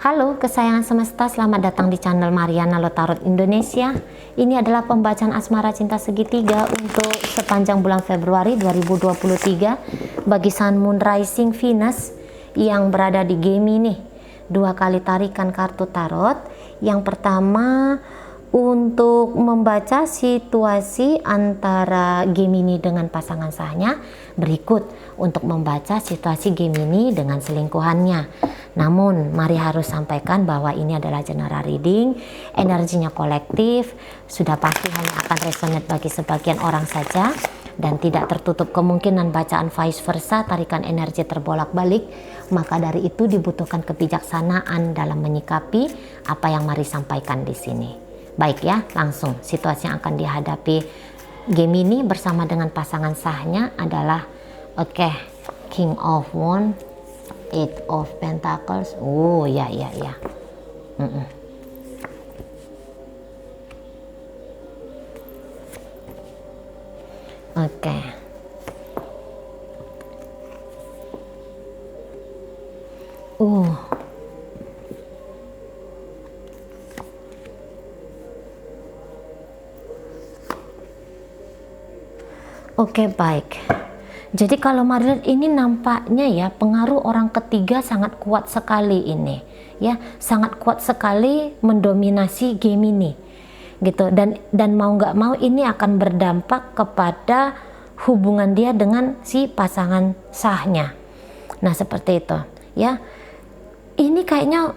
Halo kesayangan semesta, selamat datang di channel Mariana Lotarot Indonesia. Ini adalah pembacaan asmara cinta segitiga untuk sepanjang bulan Februari 2023 bagi Sun, Moon, Rising, Venus yang berada di Gemini. 2 kali tarikan kartu tarot. Yang pertama untuk membaca situasi antara Gemini dengan pasangan sahnya, berikut untuk membaca situasi Gemini dengan selingkuhannya. Namun mari harus sampaikan bahwa ini adalah general reading, energinya kolektif, sudah pasti hanya akan resonate bagi sebagian orang saja dan tidak tertutup kemungkinan bacaan vice versa, tarikan energi terbolak-balik. Maka dari itu dibutuhkan kebijaksanaan dalam menyikapi apa yang mari sampaikan di sini. Baik ya, langsung situasi yang akan dihadapi Gemini bersama dengan pasangan sahnya adalah King of Wands, Eight of Pentacles. Oh ya. Oke, baik. Jadi kalau Marilet ini nampaknya ya pengaruh orang ketiga sangat kuat sekali ini, ya sangat kuat sekali mendominasi Gemini, gitu. Dan mau nggak mau ini akan berdampak kepada hubungan dia dengan si pasangan sahnya. Nah seperti itu, ya. Ini kayaknya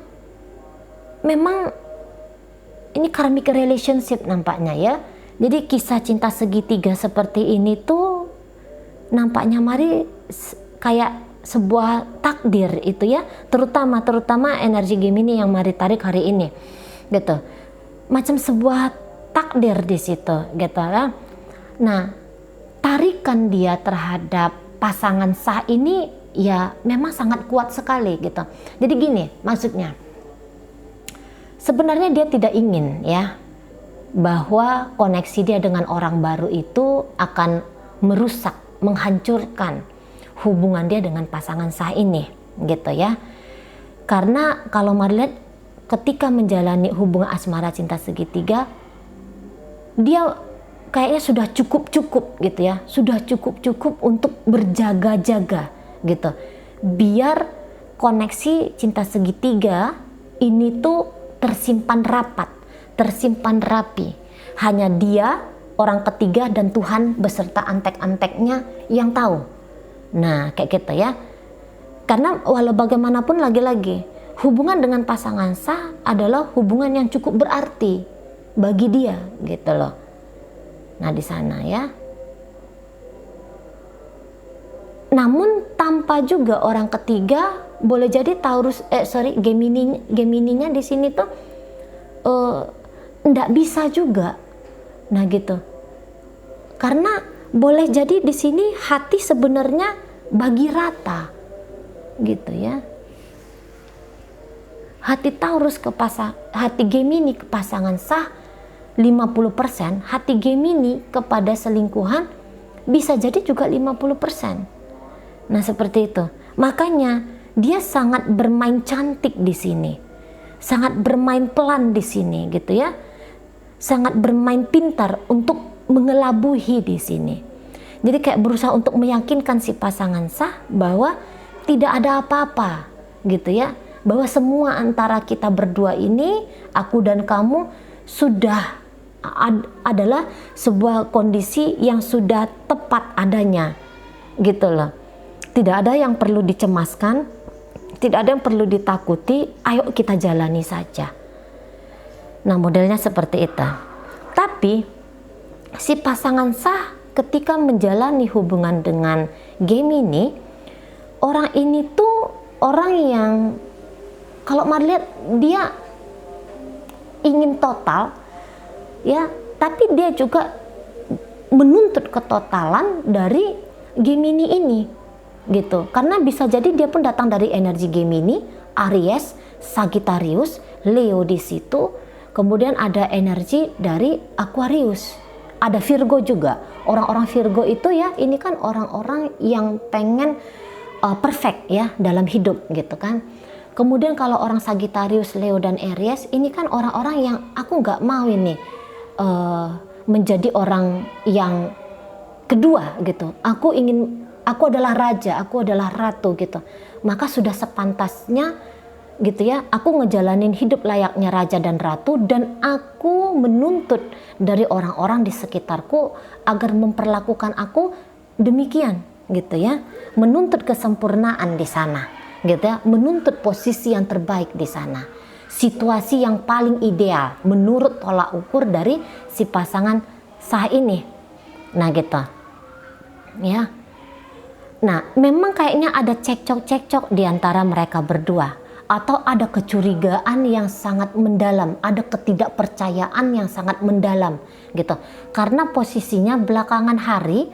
memang ini karmic relationship nampaknya ya. Jadi kisah cinta segitiga seperti ini tuh nampaknya mari kayak sebuah takdir itu ya, terutama energi Gemini yang mari tarik hari ini gitu, macam sebuah takdir di situ gitu ya. Nah tarikan dia terhadap pasangan sah ini ya memang sangat kuat sekali gitu. Jadi gini maksudnya, sebenarnya dia tidak ingin ya bahwa koneksi dia dengan orang baru itu akan merusak, menghancurkan hubungan dia dengan pasangan sah ini gitu ya. Karena kalau Marilet ketika menjalani hubungan asmara cinta segitiga, dia kayaknya sudah cukup gitu ya, sudah cukup untuk berjaga-jaga gitu, biar koneksi cinta segitiga ini tuh tersimpan rapat, tersimpan rapi. Hanya dia, orang ketiga, dan Tuhan beserta antek-anteknya yang tahu. Nah kayak gitu ya. Karena walau bagaimanapun lagi-lagi hubungan dengan pasangan sah adalah hubungan yang cukup berarti bagi dia gitu loh. Nah di sana ya. Namun tanpa juga orang ketiga, boleh jadi Gemininya di sini tuh nggak bisa juga. Nah gitu. Karena boleh jadi di sini hati sebenarnya bagi rata gitu ya. Hati Taurus hati Gemini ke pasangan sah 50%, hati Gemini kepada selingkuhan bisa jadi juga 50%. Nah seperti itu. Makanya dia sangat bermain cantik di sini. Sangat bermain pelan di sini gitu ya. Sangat bermain pintar untuk mengelabuhi di sini. Jadi kayak berusaha untuk meyakinkan si pasangan sah bahwa tidak ada apa-apa gitu ya. Bahwa semua antara kita berdua ini, aku dan kamu, sudah adalah sebuah kondisi yang sudah tepat adanya gitu loh. Tidak ada yang perlu dicemaskan, tidak ada yang perlu ditakuti, ayo kita jalani saja. Nah modelnya seperti itu. Tapi si pasangan sah ketika menjalani hubungan dengan Gemini, orang ini tuh orang yang kalau mari lihat dia ingin total ya, tapi dia juga menuntut ketotalan dari Gemini ini gitu. Karena bisa jadi dia pun datang dari energi Gemini, Aries, Sagittarius, Leo di situ. Kemudian ada energi dari Aquarius, ada Virgo juga. Orang-orang Virgo itu ya, ini kan orang-orang yang pengen perfect ya dalam hidup gitu kan. Kemudian kalau orang Sagittarius, Leo, dan Aries, ini kan orang-orang yang aku nggak mau ini menjadi orang yang kedua gitu. Aku adalah raja, aku adalah ratu gitu. Maka sudah sepantasnya gitu ya, aku ngejalanin hidup layaknya raja dan ratu, dan aku menuntut dari orang-orang di sekitarku agar memperlakukan aku demikian gitu ya. Menuntut kesempurnaan di sana. Gitu ya, menuntut posisi yang terbaik di sana, situasi yang paling ideal menurut tolak ukur dari si pasangan sah ini. Nah gitu ya. Nah memang kayaknya ada cekcok di antara mereka berdua, atau ada kecurigaan yang sangat mendalam, ada ketidakpercayaan yang sangat mendalam gitu, karena posisinya belakangan hari,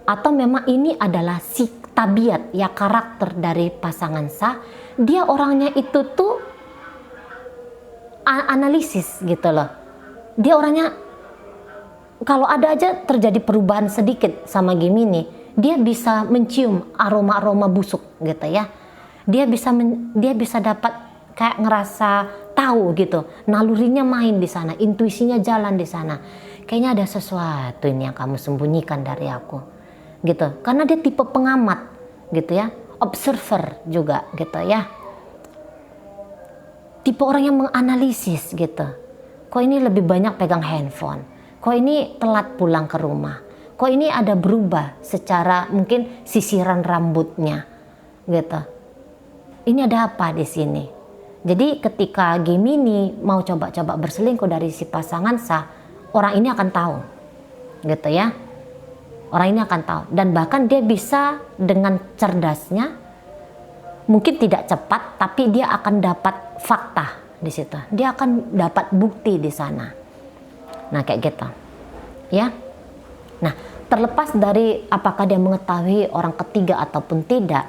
atau memang ini adalah si tabiat ya, karakter dari pasangan sah. Dia orangnya itu tuh analisis gitu loh. Dia orangnya kalau ada aja terjadi perubahan sedikit sama Gemini, dia bisa mencium aroma-aroma busuk gitu ya. Dia bisa dapat kayak ngerasa tahu gitu, nalurinya main di sana, intuisinya jalan di sana. Kayaknya ada sesuatu ini yang kamu sembunyikan dari aku gitu, karena dia tipe pengamat gitu ya, observer juga gitu ya, tipe orang yang menganalisis gitu. Kok ini lebih banyak pegang handphone, kok ini telat pulang ke rumah, kok ini ada berubah secara mungkin sisiran rambutnya gitu, ini ada apa di sini. Jadi ketika Gemini mau coba-coba berselingkuh dari si pasangan sah, orang ini akan tahu gitu ya. Orang ini akan tahu, dan bahkan dia bisa dengan cerdasnya, mungkin tidak cepat, tapi dia akan dapat fakta di situ. Dia akan dapat bukti di sana. Nah kayak gitu, ya. Nah terlepas dari apakah dia mengetahui orang ketiga ataupun tidak,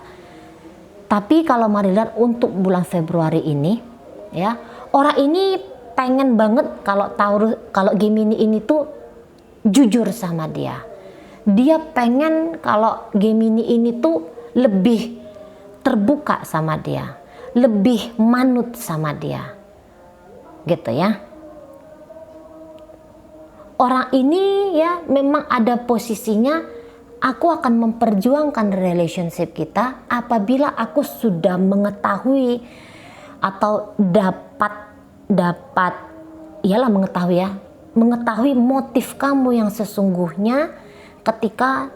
tapi kalau mari lihat untuk bulan Februari ini, ya, orang ini pengen banget kalau Gemini ini tuh jujur sama dia. Dia pengen kalau Gemini ini tuh lebih terbuka sama dia, lebih manut sama dia gitu ya. Orang ini ya memang ada posisinya, aku akan memperjuangkan relationship kita apabila aku sudah mengetahui atau dapat ialah mengetahui motif kamu yang sesungguhnya ketika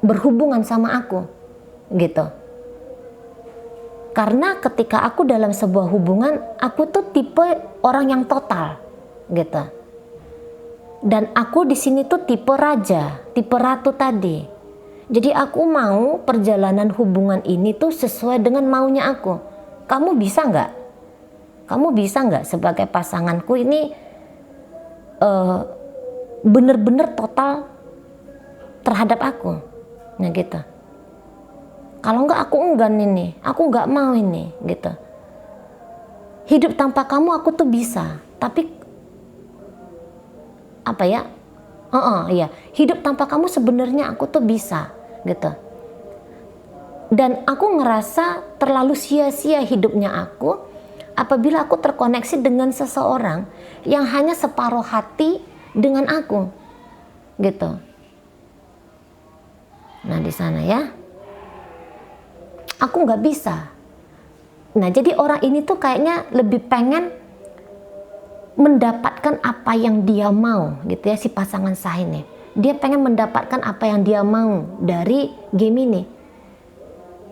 berhubungan sama aku gitu. Karena ketika aku dalam sebuah hubungan, aku tuh tipe orang yang total gitu. Dan aku di sini tuh tipe raja, tipe ratu tadi. Jadi aku mau perjalanan hubungan ini tuh sesuai dengan maunya aku. Kamu bisa nggak? Kamu bisa nggak sebagai pasanganku ini bener-bener total terhadap aku? Nah gitu. Kalau enggak aku enggan ini, aku enggak mau ini gitu. Hidup tanpa kamu aku tuh bisa, tapi apa ya? Iya, hidup tanpa kamu sebenarnya aku tuh bisa gitu. Dan aku ngerasa terlalu sia-sia hidupnya aku apabila aku terkoneksi dengan seseorang yang hanya separuh hati dengan aku gitu. Nah di sana ya, aku nggak bisa. Nah jadi orang ini tuh kayaknya lebih pengen mendapatkan apa yang dia mau gitu ya, si pasangan sah ini. Dia pengen mendapatkan apa yang dia mau dari Gemini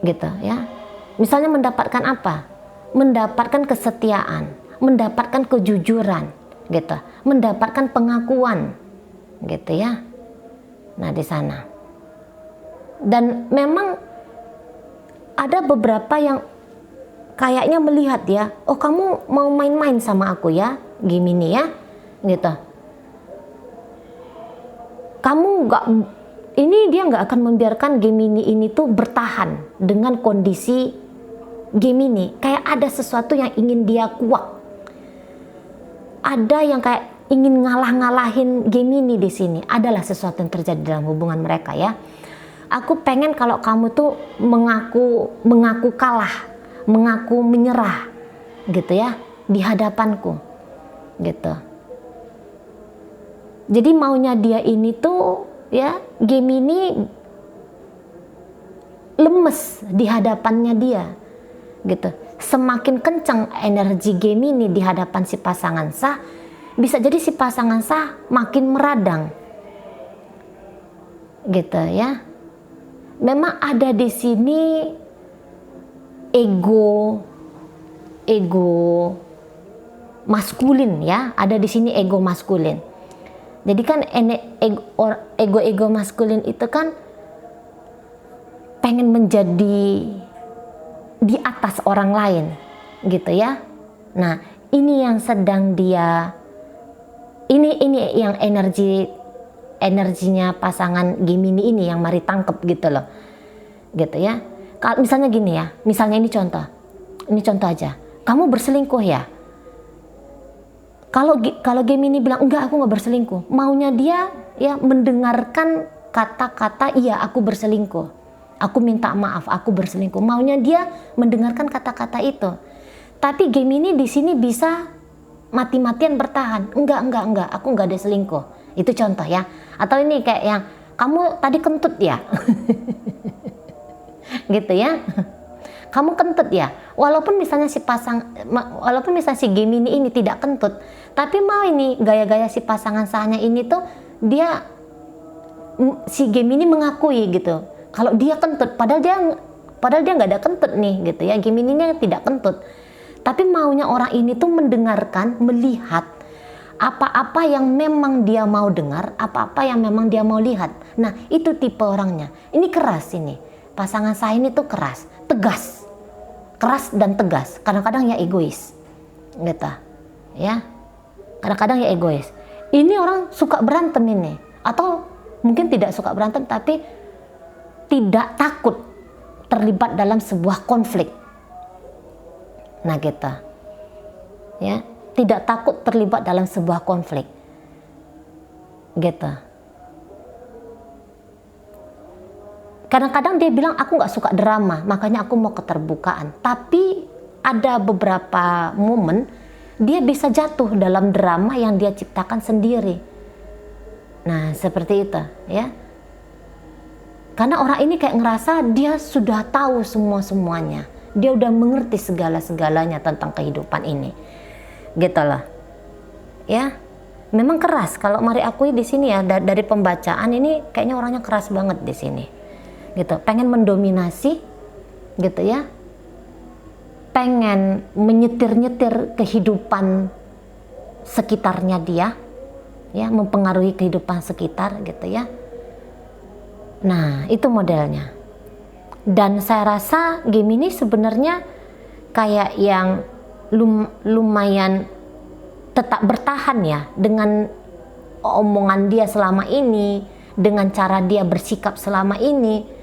gitu ya. Misalnya mendapatkan apa? Mendapatkan kesetiaan, mendapatkan kejujuran gitu, mendapatkan pengakuan gitu ya. Nah di sana. Dan memang ada beberapa yang kayaknya melihat ya, oh kamu mau main-main sama aku ya Gemini ya gitu. Dia nggak akan membiarkan Gemini ini tuh bertahan dengan kondisi Gemini. Kayak ada sesuatu yang ingin dia kuak. Ada yang kayak ingin ngalah-ngalahin Gemini di sini. Adalah sesuatu yang terjadi dalam hubungan mereka ya. Aku pengen kalau kamu tuh mengaku kalah, mengaku menyerah gitu ya, di hadapanku gitu. Jadi maunya dia ini tuh ya, Gemini lemes di hadapannya dia gitu. Semakin kencang energi Gemini di hadapan si pasangan sah, bisa jadi si pasangan sah makin meradang gitu ya. Memang ada di sini ego maskulin ya, ada di sini ego maskulin. Jadi kan ego maskulin itu kan pengen menjadi di atas orang lain gitu ya. Nah, ini yang sedang dia ini yang energinya pasangan Gemini ini yang mari tangkep gitu loh. Gitu ya. Kalau misalnya gini ya, misalnya ini contoh aja. Kamu berselingkuh ya? Kalau Gemini bilang enggak, aku nggak berselingkuh, maunya dia ya mendengarkan kata-kata iya aku berselingkuh, aku minta maaf aku berselingkuh, maunya dia mendengarkan kata-kata itu. Tapi Gemini di sini bisa mati-matian bertahan, enggak, aku nggak ada selingkuh. Itu contoh ya. Atau ini kayak yang kamu tadi kentut ya, gitu ya. Kamu kentut ya, walaupun misalnya si Gemini ini tidak kentut, tapi mau ini gaya-gaya si pasangan sahnya ini tuh dia, si Gemini mengakui gitu kalau dia kentut, padahal dia nggak ada kentut nih gitu ya, Gemininya tidak kentut, tapi maunya orang ini tuh mendengarkan, melihat apa-apa yang memang dia mau dengar, apa-apa yang memang dia mau lihat. Nah, itu tipe orangnya. Ini keras ini. Pasangan saya ini tuh keras dan tegas, kadang-kadang ya egois gitu ya, kadang-kadang ya egois. Ini orang suka berantem ini, atau mungkin tidak suka berantem tapi tidak takut terlibat dalam sebuah konflik. Nah gitu ya, tidak takut terlibat dalam sebuah konflik gitu. Kadang-kadang dia bilang aku nggak suka drama, makanya aku mau keterbukaan. Tapi ada beberapa momen dia bisa jatuh dalam drama yang dia ciptakan sendiri. Nah seperti itu ya. Karena orang ini kayak ngerasa dia sudah tahu semuanya. Dia udah mengerti segala-segalanya tentang kehidupan ini. Gitu loh. Ya. Memang keras. Kalau mari akui di sini ya, dari pembacaan ini kayaknya orangnya keras banget di sini. Gitu, pengen mendominasi gitu ya, pengen menyetir-nyetir kehidupan sekitarnya dia ya, mempengaruhi kehidupan sekitar gitu ya. Nah itu modelnya. Dan saya rasa Gemini sebenarnya kayak yang lumayan tetap bertahan ya dengan omongan dia selama ini, dengan cara dia bersikap selama ini.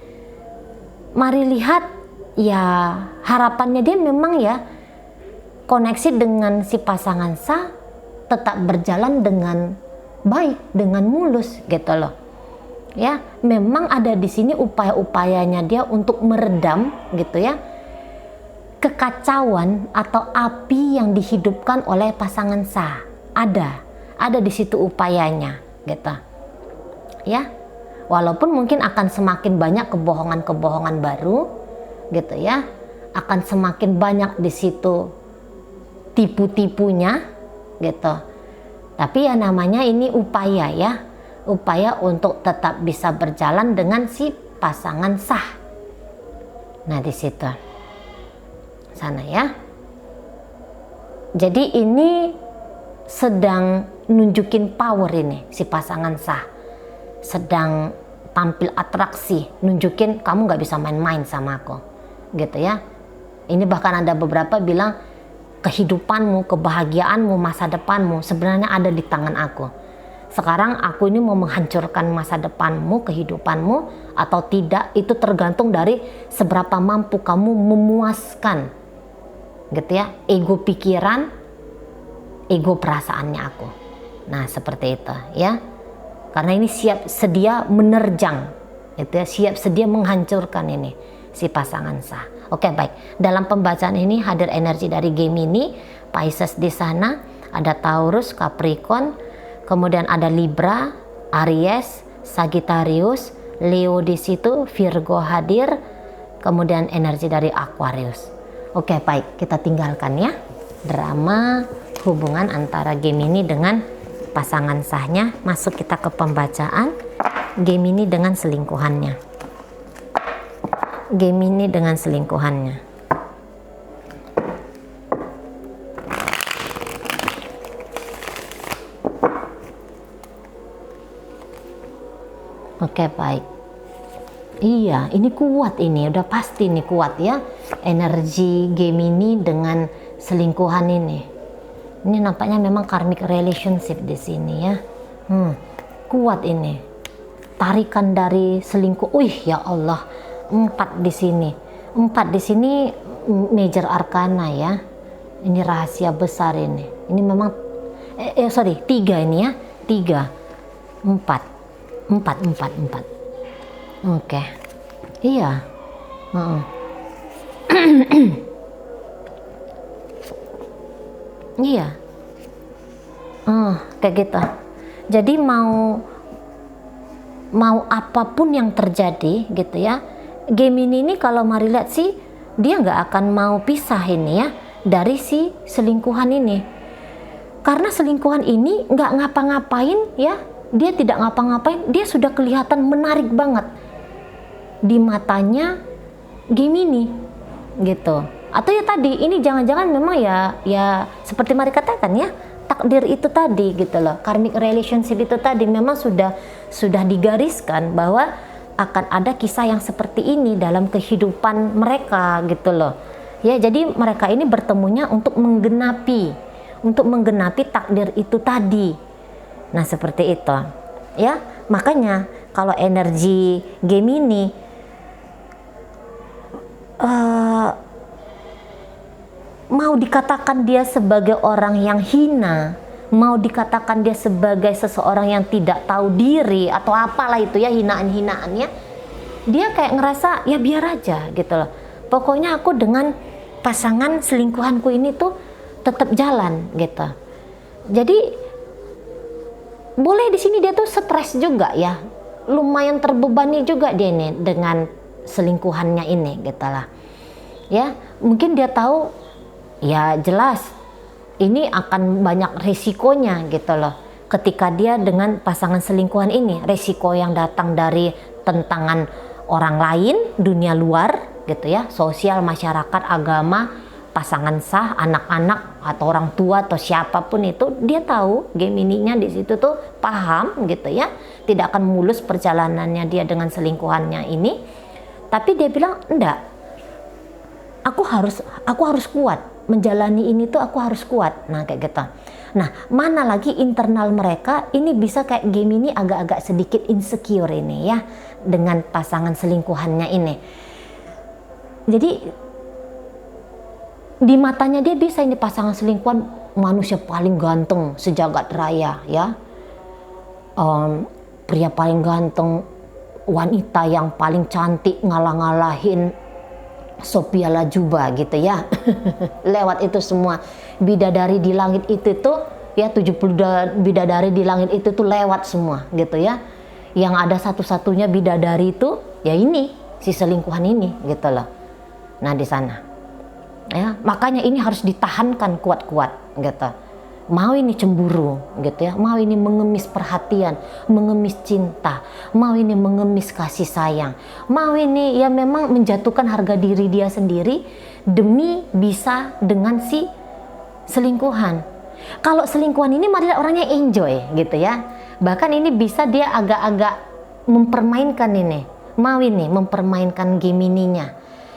Mari lihat ya, harapannya dia memang ya koneksi dengan si pasangan sah tetap berjalan dengan baik, dengan mulus gitu loh. Ya, memang ada di sini upaya-upayanya dia untuk meredam gitu ya kekacauan atau api yang dihidupkan oleh pasangan sah. Ada di situ upayanya gitu. Ya. Walaupun mungkin akan semakin banyak kebohongan-kebohongan baru gitu ya, akan semakin banyak di situ tipu-tipunya gitu. Tapi ya namanya ini upaya ya, upaya untuk tetap bisa berjalan dengan si pasangan sah. Nah di situ sana ya. Jadi ini sedang nunjukin power ini si pasangan sah. Sedang tampil atraksi, nunjukin kamu nggak bisa main-main sama aku gitu ya. Ini bahkan ada beberapa bilang kehidupanmu, kebahagiaanmu, masa depanmu sebenarnya ada di tangan aku. Sekarang aku ini mau menghancurkan masa depanmu, kehidupanmu atau tidak, itu tergantung dari seberapa mampu kamu memuaskan gitu ya, ego pikiran, ego perasaannya aku. Nah seperti itu ya. Karena ini siap sedia menerjang, gitu ya, siap sedia menghancurkan ini si pasangan sah. Oke, baik. Dalam pembacaan ini hadir energi dari Gemini, Pisces di sana, ada Taurus, Capricorn, kemudian ada Libra, Aries, Sagittarius, Leo di situ, Virgo hadir, kemudian energi dari Aquarius. Oke, baik, kita tinggalkan ya drama hubungan antara Gemini dengan pasangan sahnya. Masuk kita ke pembacaan Gemini dengan selingkuhannya. Gemini dengan selingkuhannya. Oke, baik. Iya, ini kuat, ini udah pasti nih kuat ya. Energi Gemini dengan selingkuhan ini. Ini nampaknya memang karmic relationship di sini ya. Kuat ini. Tarikan dari selingkuh. Ya Allah, 4 di sini. 4 di sini major arcana ya. Ini rahasia besar ini. Ini memang 3 ini ya. 4. Oke. Iya. Iya. Kayak gitu. Jadi mau apapun yang terjadi gitu ya, Gemini ini kalau mari lihat sih, dia nggak akan mau pisah ini ya dari si selingkuhan ini. Karena selingkuhan ini nggak ngapa-ngapain ya, dia tidak ngapa-ngapain, dia sudah kelihatan menarik banget di matanya Gemini gitu. Atau ya tadi, ini jangan-jangan memang ya seperti mari katakan ya, takdir itu tadi gitu loh, karmic relationship itu tadi memang sudah digariskan bahwa akan ada kisah yang seperti ini dalam kehidupan mereka gitu loh ya. Jadi mereka ini bertemunya untuk menggenapi takdir itu tadi. Nah, seperti itu ya. Makanya kalau energi Gemini mau dikatakan dia sebagai orang yang hina, mau dikatakan dia sebagai seseorang yang tidak tahu diri atau apalah itu ya, hinaan-hinaannya, dia kayak ngerasa ya biar aja gitu loh. Pokoknya aku dengan pasangan selingkuhanku ini tuh tetap jalan gitu. Jadi boleh di sini dia tuh stres juga ya, lumayan terbebani juga dia nih dengan selingkuhannya ini gitu lah ya. Mungkin dia tahu ya jelas ini akan banyak risikonya gitu loh ketika dia dengan pasangan selingkuhan ini. Risiko yang datang dari tentangan orang lain, dunia luar gitu ya, sosial, masyarakat, agama, pasangan sah, anak-anak atau orang tua atau siapapun itu, dia tahu. Gemininya di situ tuh paham gitu ya, tidak akan mulus perjalanannya dia dengan selingkuhannya ini. Tapi dia bilang enggak, aku harus kuat menjalani ini tuh, aku harus kuat. Nah kayak gitu. Nah, mana lagi internal mereka ini bisa kayak Gemini agak-agak sedikit insecure ini ya dengan pasangan selingkuhannya ini. Jadi di matanya dia bisa ini pasangan selingkuhan manusia paling ganteng sejagat raya ya, pria paling ganteng, wanita yang paling cantik, ngalah-ngalahin Sophia Lajuba gitu ya. Lewat itu semua bidadari di langit itu tuh ya, 70 bidadari di langit itu tuh lewat semua gitu ya. Yang ada satu-satunya bidadari itu ya ini si selingkuhan ini gitu loh. Nah di sana ya, makanya ini harus ditahankan kuat-kuat gitu. Mau ini cemburu gitu ya, mau ini mengemis perhatian, mengemis cinta, mau ini mengemis kasih sayang, mau ini ya memang menjatuhkan harga diri dia sendiri demi bisa dengan si selingkuhan. Kalau selingkuhan ini malah orangnya enjoy gitu ya, bahkan ini bisa dia agak-agak mempermainkan ini, mau ini mempermainkan Gemininya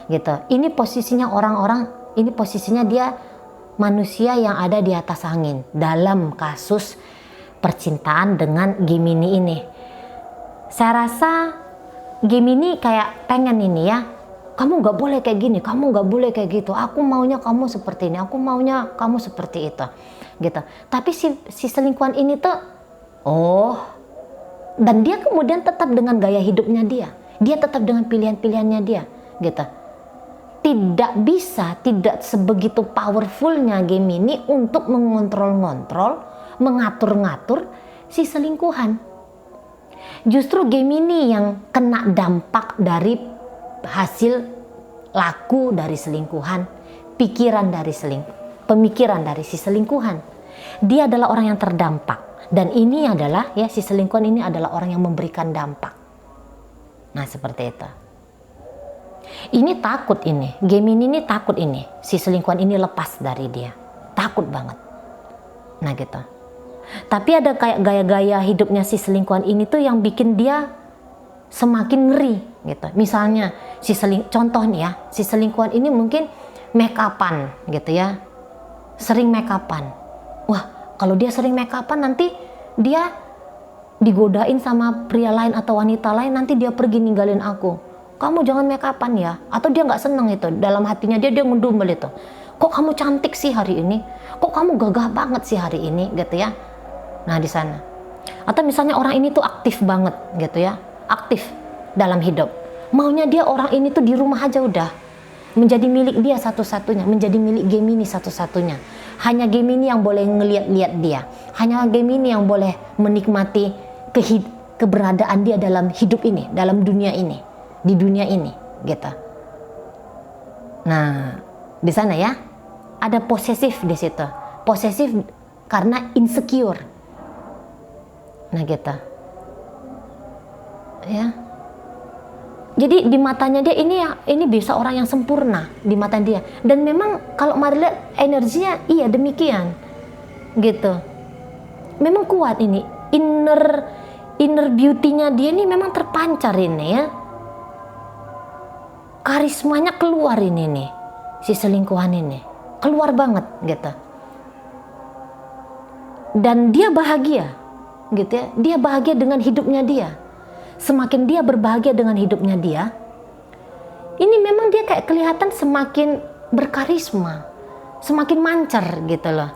gitu. Ini posisinya orang-orang, ini posisinya dia manusia yang ada di atas angin dalam kasus percintaan dengan Gemini ini. Saya rasa Gemini kayak pengen ini ya, kamu gak boleh kayak gini, kamu gak boleh kayak gitu, aku maunya kamu seperti ini, aku maunya kamu seperti itu gitu. Tapi si selingkuhan ini tuh dan dia kemudian tetap dengan gaya hidupnya dia tetap dengan pilihan-pilihannya dia gitu. tidak sebegitu powerfulnya Gemini untuk mengontrol-ngontrol, mengatur-ngatur si selingkuhan. Justru Gemini yang kena dampak dari hasil laku dari selingkuhan, pemikiran dari si selingkuhan. Dia adalah orang yang terdampak, dan ini adalah si selingkuhan ini adalah orang yang memberikan dampak. Nah, seperti itu. Ini takut ini, Gemini ini takut ini, si selingkuhan ini lepas dari dia. Takut banget. Nah, gitu. Tapi ada kayak gaya-gaya hidupnya si selingkuhan ini tuh yang bikin dia semakin ngeri gitu. Misalnya contoh nih ya, si selingkuhan ini mungkin make upan gitu ya. Sering make upan. Wah, kalau dia sering make upan nanti dia digodain sama pria lain atau wanita lain, nanti dia pergi ninggalin aku. Kamu jangan make upan ya. Atau dia nggak seneng itu, dalam hatinya dia ngedumel itu. Kok kamu cantik sih hari ini? Kok kamu gagah banget sih hari ini gitu ya. Nah, di sana. Atau misalnya orang ini tuh aktif banget gitu ya. Aktif dalam hidup. Maunya dia orang ini tuh di rumah aja udah. Menjadi milik dia satu-satunya, menjadi milik Gemini satu-satunya. Hanya Gemini yang boleh ngeliat-liat dia. Hanya Gemini yang boleh menikmati keberadaan dia dalam hidup ini, dalam dunia ini, di dunia ini, gitu. Nah, di sana ya, ada posesif di situ. Posesif karena insecure. Nah, gitu. Ya. Jadi di matanya dia ini bisa orang yang sempurna di mata dia. Dan memang kalau mari lihat energinya iya demikian. Gitu. Memang kuat ini. Inner beauty-nya dia ini memang terpancar ini ya. Karismanya keluar ini nih. Si selingkuhan ini. Keluar banget gitu. Dan dia bahagia. Gitu ya. Dia bahagia dengan hidupnya dia. Semakin dia berbahagia dengan hidupnya dia, ini memang dia kayak kelihatan semakin berkarisma, semakin mancar gitu loh.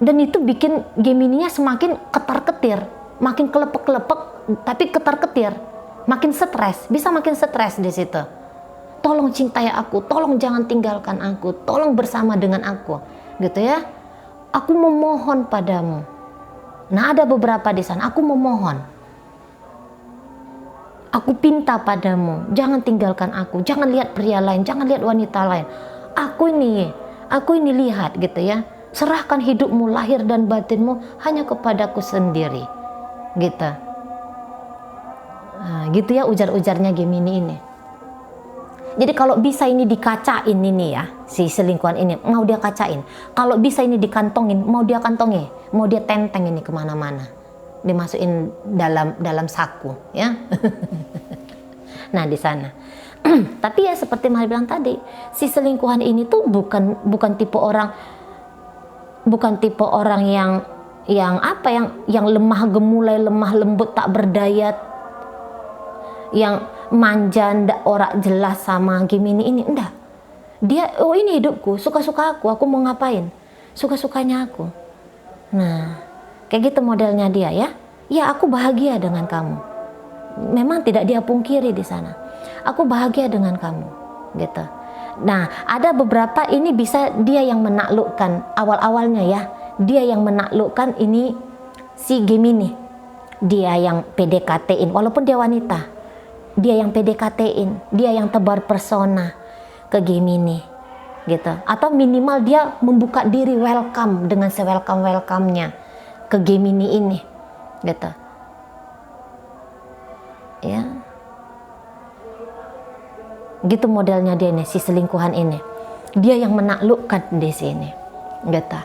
Dan itu bikin Gemininya semakin ketar-ketir, makin kelepek-kelepek, tapi ketar-ketir, makin stres, bisa makin stres di situ. Tolong cintai aku, tolong jangan tinggalkan aku, tolong bersama dengan aku, gitu ya. Aku memohon padamu. Nah, ada beberapa di sana, aku memohon. Aku pinta padamu, jangan tinggalkan aku, jangan lihat pria lain, jangan lihat wanita lain. Aku ini lihat gitu ya. Serahkan hidupmu, lahir dan batinmu hanya kepadaku sendiri. Gitu. Nah, gitu ya ujar-ujarnya Gemini ini. Jadi kalau bisa ini dikacain ini ya, si selingkuhan ini mau dia kacain. Kalau bisa ini dikantongin, mau dia kantongi, mau dia tenteng ini kemana-mana. Dimasukin dalam saku ya. Nah, di sana. Tapi ya seperti Mari bilang tadi, si selingkuhan ini tuh bukan tipe orang yang lemah gemulai, lemah lembut, tak berdaya, yang manja, ndak ora jelas sama Gemini ini. Enggak. Dia ini hidupku, suka-suka aku mau ngapain, suka-sukanya aku. Nah, kayak gitu modelnya dia ya. Ya, aku bahagia dengan kamu. Memang tidak dia pungkiri di sana. Aku bahagia dengan kamu, gitu. Nah, ada beberapa ini bisa dia yang menaklukkan awal-awalnya ya. Dia yang menaklukkan ini si Gemini. Dia yang PDKT-in walaupun dia wanita. Dia yang PDKT-in, dia yang tebar persona ke Gemini, gitu. Atau minimal dia membuka diri welcome dengan se-welcome-welcome-nya ke Gemini ini, gitu ya. Gitu modelnya dia nih, si selingkuhan ini. Dia yang menaklukkan di sini, gitu.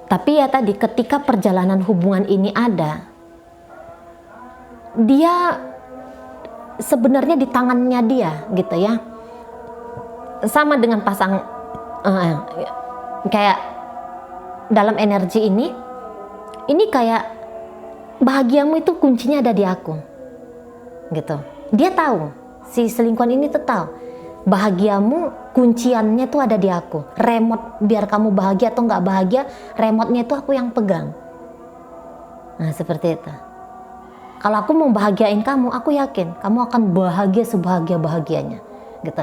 Tapi ya tadi ketika perjalanan hubungan ini ada, dia sebenarnya di tangannya dia, gitu ya. Sama dengan kayak dalam energi ini kayak bahagiamu itu kuncinya ada di aku, gitu. Dia tahu, si selingkuhan ini tuh tahu bahagiamu kunciannya tuh ada di aku. Remote biar kamu bahagia atau nggak bahagia, remote-nya itu aku yang pegang. Nah, seperti itu. Kalau aku mau bahagiain kamu, aku yakin kamu akan bahagia sebahagia-bahagianya, gitu.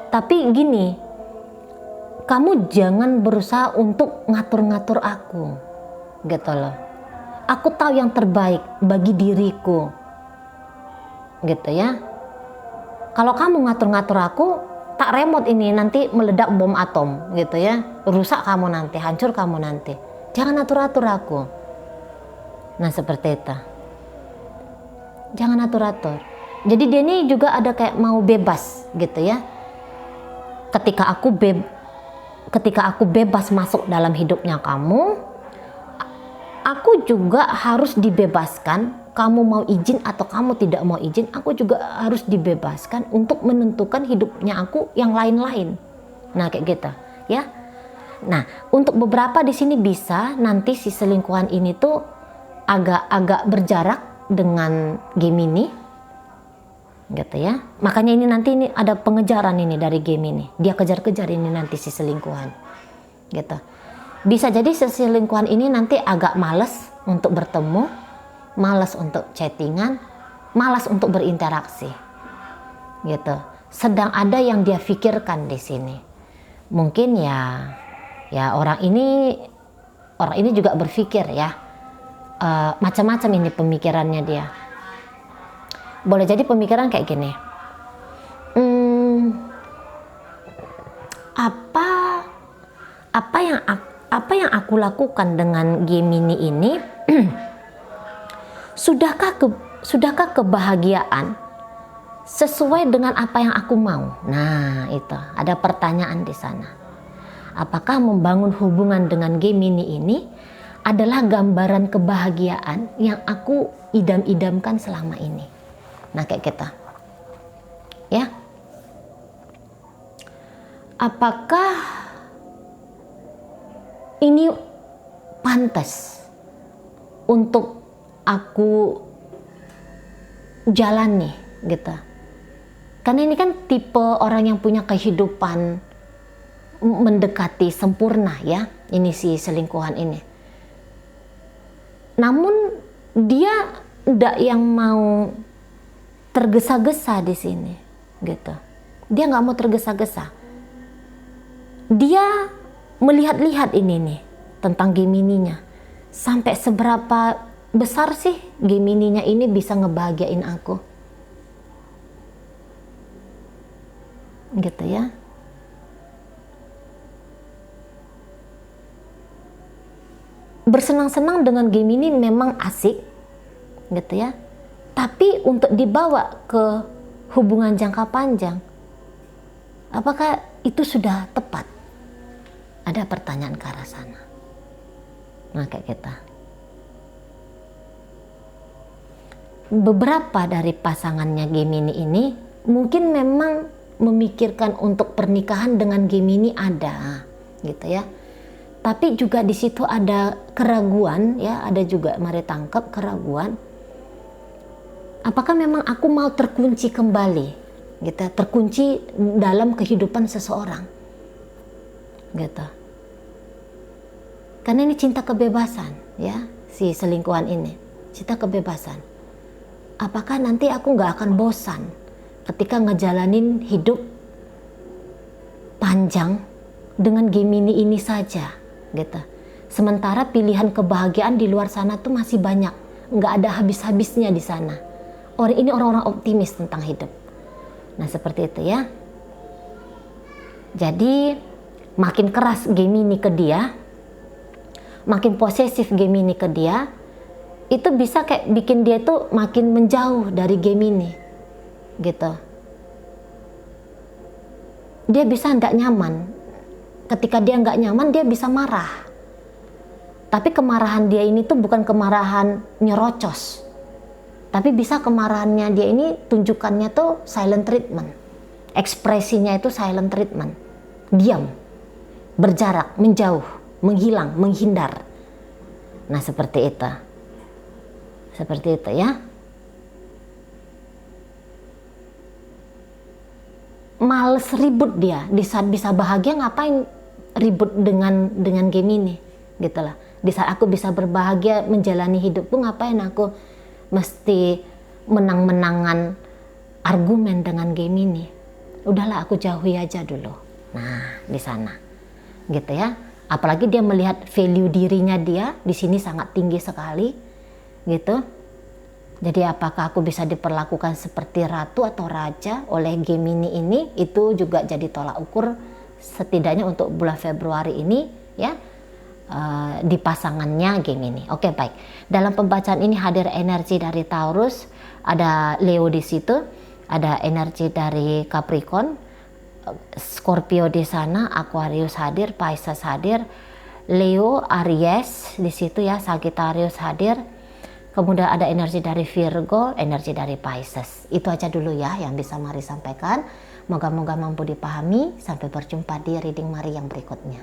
Tapi gini, kamu jangan berusaha untuk ngatur-ngatur aku, gitu loh. Aku tahu yang terbaik bagi diriku, gitu ya. Kalau kamu ngatur-ngatur aku, tak remote ini nanti meledak bom atom, gitu ya. Rusak kamu nanti, hancur kamu nanti. Jangan atur-atur aku. Nah seperti itu. Jangan atur-atur. Jadi dia ini juga ada kayak mau bebas, gitu ya. Ketika aku bebas masuk dalam hidupnya kamu, aku juga harus dibebaskan. Kamu mau izin atau kamu tidak mau izin, aku juga harus dibebaskan untuk menentukan hidupnya aku yang lain-lain. Nah kayak gitu ya. Nah untuk beberapa di sini bisa nanti si selingkuhan ini tuh agak berjarak dengan Gemini, gitu ya. Makanya ini nanti ini ada pengejaran ini dari Gemini. Dia kejar-kejar ini nanti si selingkuhan, gitu. Bisa jadi si selingkuhan ini nanti agak malas untuk bertemu, malas untuk chattingan, malas untuk berinteraksi, gitu. Sedang ada yang dia pikirkan di sini. Mungkin ya orang ini juga berpikir ya. Macam-macam ini pemikirannya dia. Boleh jadi pemikiran kayak gini, apa yang aku lakukan dengan Gemini ini sudahkah kebahagiaan sesuai dengan apa yang aku mau? Nah itu ada pertanyaan di sana. Apakah membangun hubungan dengan Gemini ini adalah gambaran kebahagiaan yang aku idam-idamkan selama ini? Nah kayak kita ya, apakah ini pantas untuk aku jalani, gitu? Karena ini kan tipe orang yang punya kehidupan mendekati sempurna ya, ini si selingkuhan ini. Namun dia ndak yang mau tergesa-gesa di sini, gitu. Dia nggak mau tergesa-gesa. Dia melihat-lihat ini nih tentang Gemininya. Sampai seberapa besar sih Gemininya ini bisa ngebahagiain aku, gitu ya. Bersenang-senang dengan Gemini memang asik, gitu ya. Tapi untuk dibawa ke hubungan jangka panjang, apakah itu sudah tepat? Ada pertanyaan ke arah sana. Nah kayak kita. Beberapa dari pasangannya Gemini ini mungkin memang memikirkan untuk pernikahan dengan Gemini ada, gitu ya. Tapi juga di situ ada keraguan ya, ada juga mari tangkap keraguan. Apakah memang aku mau terkunci kembali, gitu, terkunci dalam kehidupan seseorang, gitu. Karena ini cinta kebebasan ya, si selingkuhan ini cinta kebebasan. Apakah nanti aku nggak akan bosan ketika ngejalanin hidup panjang dengan Gemini ini saja, gitu. Sementara pilihan kebahagiaan di luar sana tuh masih banyak, nggak ada habis-habisnya di sana. Ini orang-orang optimis tentang hidup. Nah seperti itu ya. Jadi makin keras Gemini ke dia, makin posesif Gemini ke dia, itu bisa kayak bikin dia tuh makin menjauh dari Gemini, gitu. Dia bisa nggak nyaman. Ketika dia nggak nyaman, dia bisa marah. Tapi kemarahan dia ini tuh bukan kemarahan nyerocos, tapi bisa kemarahannya dia ini tunjukkannya tuh silent treatment. Ekspresinya itu silent treatment. Diam, berjarak, menjauh, menghilang, menghindar. Nah seperti itu. Seperti itu ya. Males ribut dia. Di saat bisa bahagia ngapain ribut dengan Gemini, gitu lah. Di saat aku bisa berbahagia menjalani hidupku, ngapain aku mesti menang-menangan argumen dengan Gemini. Udahlah, aku jauhi aja dulu. Nah, di sana gitu ya. Apalagi dia melihat value dirinya dia di sini sangat tinggi sekali gitu. Jadi apakah aku bisa diperlakukan seperti ratu atau raja oleh Gemini ini, itu juga jadi tolak ukur setidaknya untuk bulan Februari ini ya, di pasangannya Gemini. Oke, baik. Dalam pembacaan ini hadir energi dari Taurus, ada Leo di situ, ada energi dari Capricorn, Scorpio di sana, Aquarius hadir, Pisces hadir, Leo, Aries di situ ya, Sagittarius hadir. Kemudian ada energi dari Virgo, energi dari Pisces. Itu aja dulu ya yang bisa Mari sampaikan. Moga-moga mampu dipahami. Sampai berjumpa di reading Mari yang berikutnya.